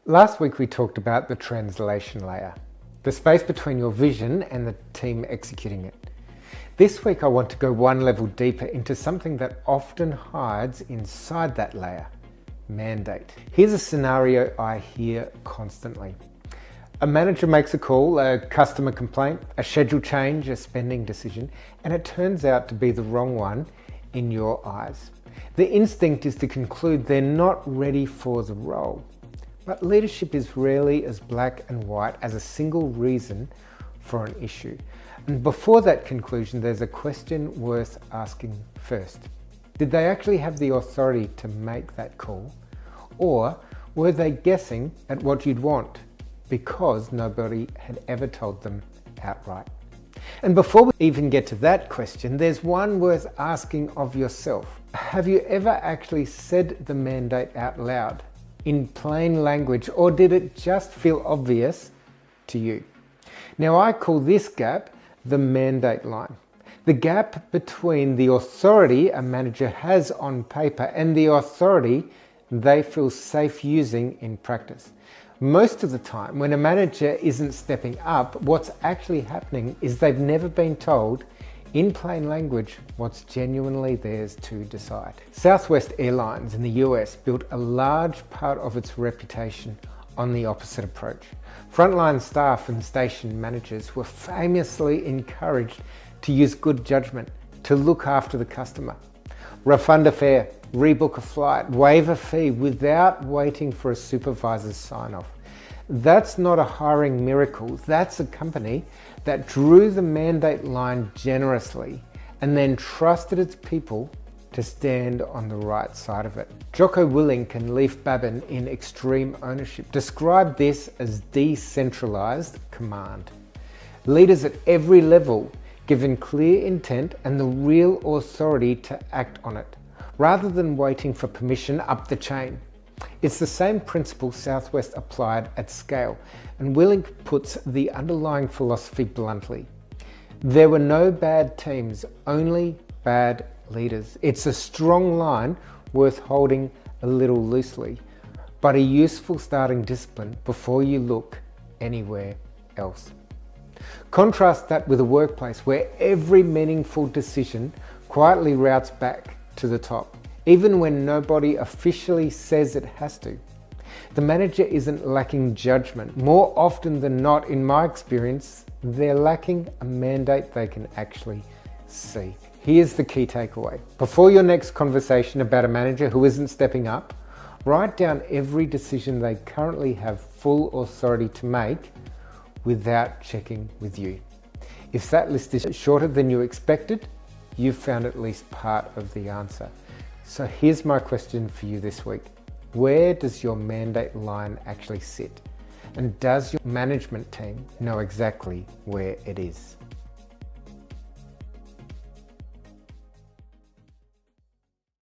Last week we talked about the translation layer, the space between your vision and the team executing it. This week I want to go one level deeper into something that often hides inside that layer: mandate. Here's a scenario I hear constantly. A manager makes a call, a customer complaint, a schedule change, a spending decision, and it turns out to be the wrong one in your eyes. The instinct is to conclude they're not ready for the role. But leadership is rarely as black and white as a single reason for an issue. And before that conclusion, there's a question worth asking first. Did they actually have the authority to make that call? Or were they guessing at what you'd want because nobody had ever told them outright? And before we even get to that question, there's one worth asking of yourself. Have you ever actually said the mandate out loud in plain language, or did it just feel obvious to you? Now, I call this gap the mandate line. The gap between the authority a manager has on paper and the authority they feel safe using in practice. Most of the time, when a manager isn't stepping up, what's actually happening is they've never been told in plain language what's genuinely theirs to decide. Southwest Airlines in the US built a large part of its reputation on the opposite approach. Frontline staff and station managers were famously encouraged to use good judgment, to look after the customer. Refund a fare, rebook a flight, waive a fee without waiting for a supervisor's sign-off. That's not a hiring miracle. That's a company that drew the mandate line generously and then trusted its people to stand on the right side of it. Jocko Willink and Leif Babin in Extreme Ownership describe this as decentralized command. Leaders at every level given clear intent and the real authority to act on it, rather than waiting for permission up the chain. It's the same principle Southwest applied at scale, and Willink puts the underlying philosophy bluntly. There were no bad teams, only bad leaders. It's a strong line worth holding a little loosely, but a useful starting discipline before you look anywhere else. Contrast that with a workplace where every meaningful decision quietly routes back to the top, even when nobody officially says it has to. The manager isn't lacking judgment. More often than not, in my experience, they're lacking a mandate they can actually see. Here's the key takeaway. Before your next conversation about a manager who isn't stepping up, write down every decision they currently have full authority to make without checking with you. If that list is shorter than you expected, you've found at least part of the answer. So here's my question for you this week. Where does your mandate line actually sit? And does your management team know exactly where it is?